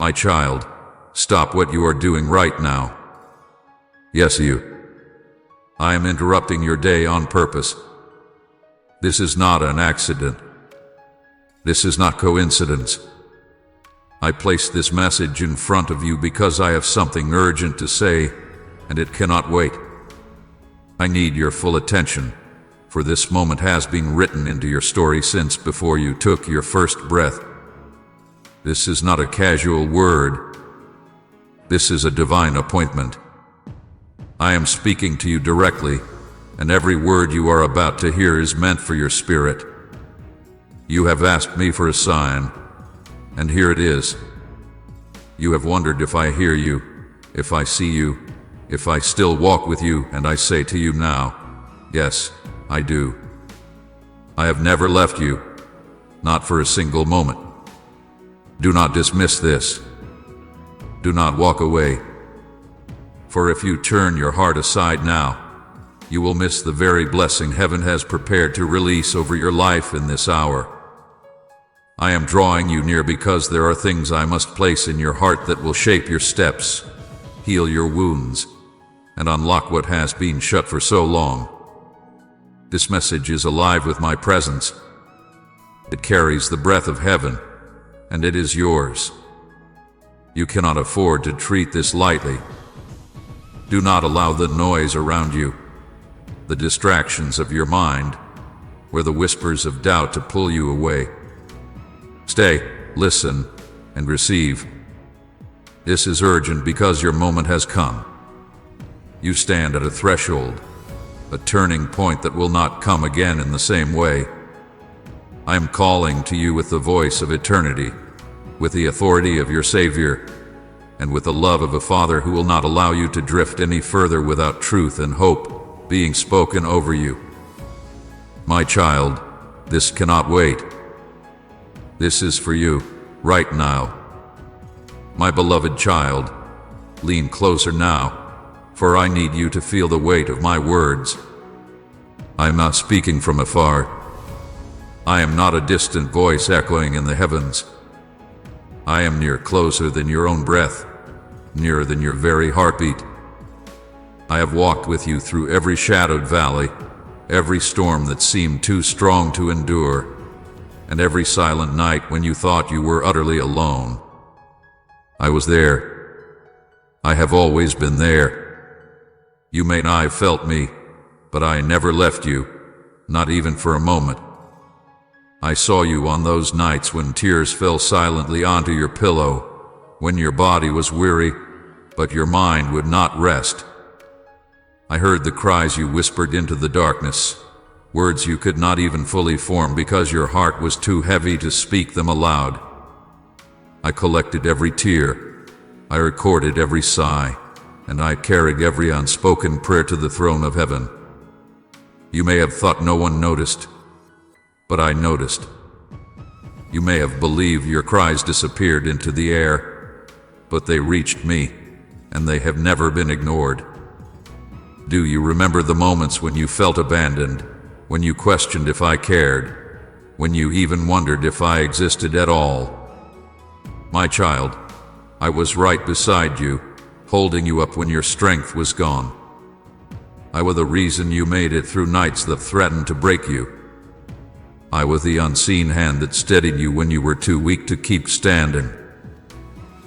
My child, stop what you are doing right now. Yes, you. I am interrupting your day on purpose. This is not an accident. This is not coincidence. I place this message in front of you because I have something urgent to say, and it cannot wait. I need your full attention, for this moment has been written into your story since before you took your first breath. This is not a casual word. This is a divine appointment. I am speaking to you directly, and every word you are about to hear is meant for your spirit. You have asked me for a sign, and here it is. You have wondered if I hear you, if I see you, if I still walk with you, and I say to you now, yes, I do. I have never left you, not for a single moment. Do not dismiss this. Do not walk away. For if you turn your heart aside now, you will miss the very blessing heaven has prepared to release over your life in this hour. I am drawing you near because there are things I must place in your heart that will shape your steps, heal your wounds, and unlock what has been shut for so long. This message is alive with my presence. It carries the breath of heaven, and it is yours. You cannot afford to treat this lightly. Do not allow the noise around you, the distractions of your mind, or the whispers of doubt to pull you away. Stay, listen, and receive. This is urgent because your moment has come. You stand at a threshold, a turning point that will not come again in the same way. I am calling to you with the voice of eternity, with the authority of your Savior, and with the love of a Father who will not allow you to drift any further without truth and hope being spoken over you. My child, this cannot wait. This is for you, right now. My beloved child, lean closer now, for I need you to feel the weight of my words. I am not speaking from afar. I am not a distant voice echoing in the heavens. I am near, closer than your own breath, nearer than your very heartbeat. I have walked with you through every shadowed valley, every storm that seemed too strong to endure, and every silent night when you thought you were utterly alone. I was there. I have always been there. You may not have felt me, but I never left you, not even for a moment. I saw you on those nights when tears fell silently onto your pillow, when your body was weary, but your mind would not rest. I heard the cries you whispered into the darkness, words you could not even fully form because your heart was too heavy to speak them aloud. I collected every tear, I recorded every sigh, and I carried every unspoken prayer to the throne of heaven. You may have thought no one noticed, but I noticed. You may have believed your cries disappeared into the air, but they reached me, and they have never been ignored. Do you remember the moments when you felt abandoned, when you questioned if I cared, when you even wondered if I existed at all? My child, I was right beside you, holding you up when your strength was gone. I was the reason you made it through nights that threatened to break you. I was the unseen hand that steadied you when you were too weak to keep standing.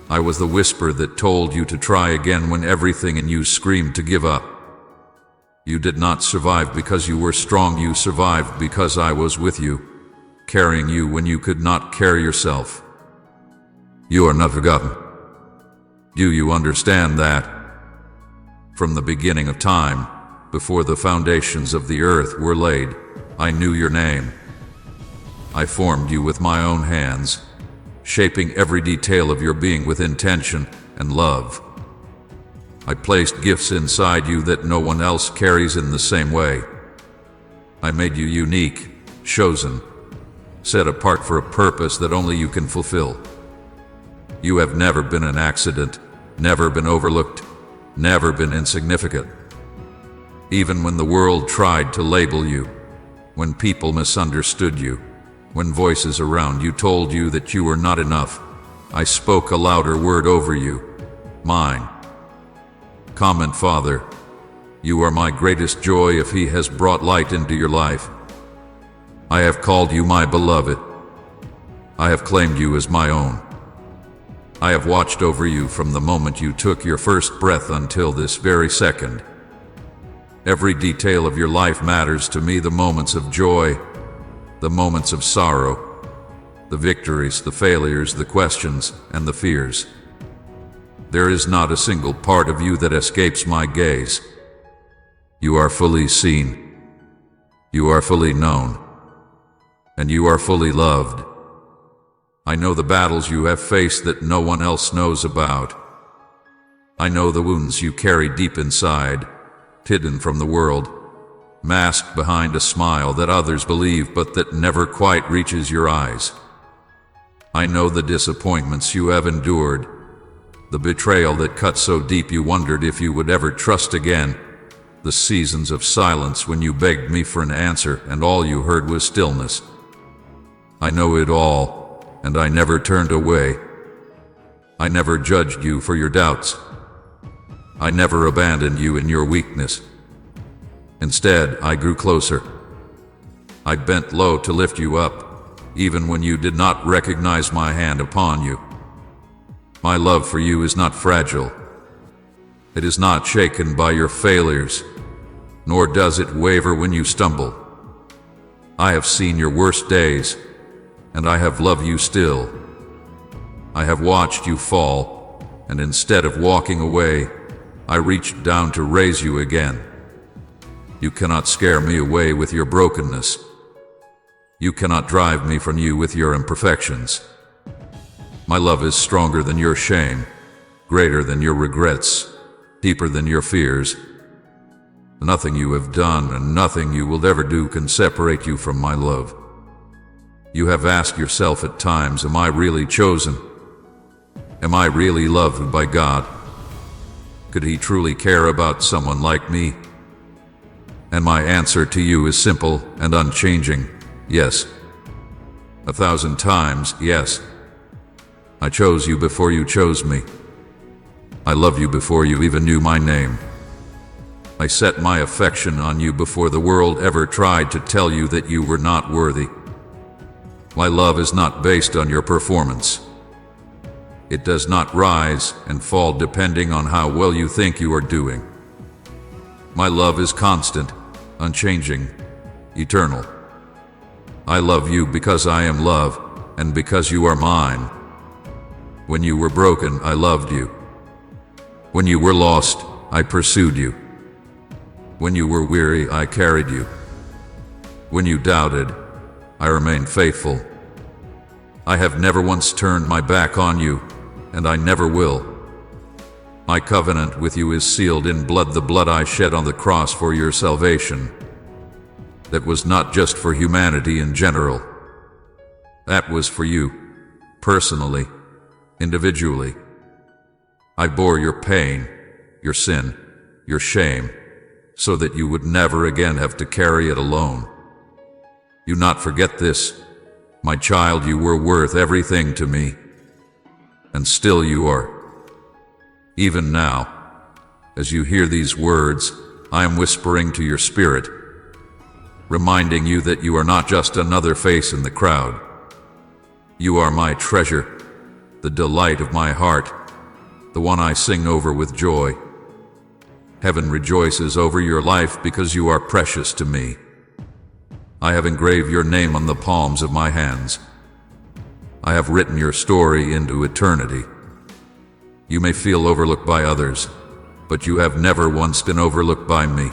I was the whisper that told you to try again when everything in you screamed to give up. You did not survive because you were strong, you survived because I was with you, carrying you when you could not carry yourself. You are not forgotten. Do you understand that? From the beginning of time, before the foundations of the earth were laid, I knew your name. I formed you with my own hands, shaping every detail of your being with intention and love. I placed gifts inside you that no one else carries in the same way. I made you unique, chosen, set apart for a purpose that only you can fulfill. You have never been an accident, never been overlooked, never been insignificant. Even when the world tried to label you, when people misunderstood you, when voices around you told you that you were not enough, I spoke a louder word over you, mine. Comment, Father, you are my greatest joy if He has brought light into your life. I have called you my beloved. I have claimed you as my own. I have watched over you from the moment you took your first breath until this very second. Every detail of your life matters to me, the moments of joy, the moments of sorrow, the victories, the failures, the questions, and the fears. There is not a single part of you that escapes my gaze. You are fully seen. You are fully known. And you are fully loved. I know the battles you have faced that no one else knows about. I know the wounds you carry deep inside, hidden from the world, masked behind a smile that others believe but that never quite reaches your eyes. I know the disappointments you have endured, the betrayal that cut so deep you wondered if you would ever trust again, the seasons of silence when you begged me for an answer and all you heard was stillness. I know it all. And I never turned away. I never judged you for your doubts. I never abandoned you in your weakness. Instead, I grew closer. I bent low to lift you up, even when you did not recognize my hand upon you. My love for you is not fragile. It is not shaken by your failures, nor does it waver when you stumble. I have seen your worst days, and I have loved you still. I have watched you fall, and instead of walking away, I reached down to raise you again. You cannot scare me away with your brokenness. You cannot drive me from you with your imperfections. My love is stronger than your shame, greater than your regrets, deeper than your fears. Nothing you have done and nothing you will ever do can separate you from my love. You have asked yourself at times, am I really chosen? Am I really loved by God? Could He truly care about someone like me? And my answer to you is simple and unchanging, yes. 1,000 times, yes. I chose you before you chose me. I love you before you even knew my name. I set my affection on you before the world ever tried to tell you that you were not worthy. My love is not based on your performance. It does not rise and fall depending on how well you think you are doing. My love is constant, unchanging, eternal. I love you because I am love, and because you are mine. When you were broken, I loved you. When you were lost, I pursued you. When you were weary, I carried you. When you doubted, I remained faithful. I have never once turned my back on you, and I never will. My covenant with you is sealed in blood, the blood I shed on the cross for your salvation. That was not just for humanity in general. That was for you, personally, individually. I bore your pain, your sin, your shame, so that you would never again have to carry it alone. Do not forget this, my child, you were worth everything to me, and still you are. Even now, as you hear these words, I am whispering to your spirit, reminding you that you are not just another face in the crowd. You are my treasure, the delight of my heart, the one I sing over with joy. Heaven rejoices over your life because you are precious to me. I have engraved your name on the palms of my hands. I have written your story into eternity. You may feel overlooked by others, but you have never once been overlooked by me.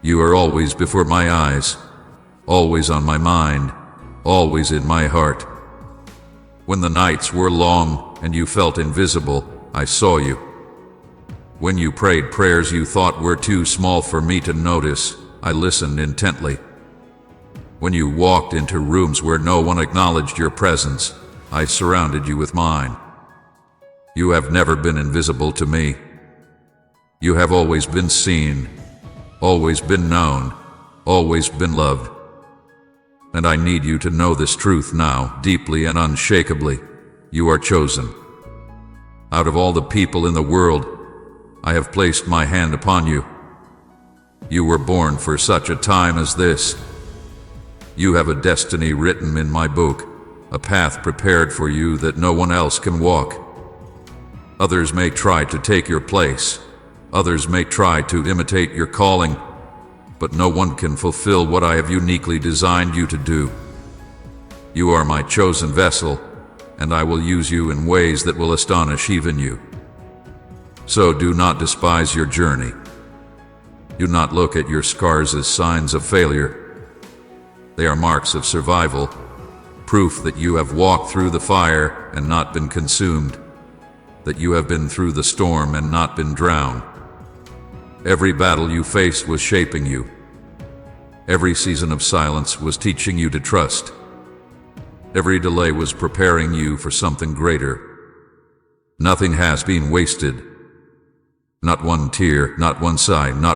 You are always before my eyes, always on my mind, always in my heart. When the nights were long and you felt invisible, I saw you. When you prayed prayers you thought were too small for me to notice, I listened intently. When you walked into rooms where no one acknowledged your presence, I surrounded you with mine. You have never been invisible to me. You have always been seen, always been known, always been loved. And I need you to know this truth now, deeply and unshakably. You are chosen. Out of all the people in the world, I have placed my hand upon you. You were born for such a time as this. You have a destiny written in my book, a path prepared for you that no one else can walk. Others may try to take your place. Others may try to imitate your calling, but no one can fulfill what I have uniquely designed you to do. You are my chosen vessel, and I will use you in ways that will astonish even you. So do not despise your journey. Do not look at your scars as signs of failure. They are marks of survival, proof that you have walked through the fire and not been consumed, that you have been through the storm and not been drowned. Every battle you faced was shaping you. Every season of silence was teaching you to trust. Every delay was preparing you for something greater. Nothing has been wasted. Not one tear, not one sigh, not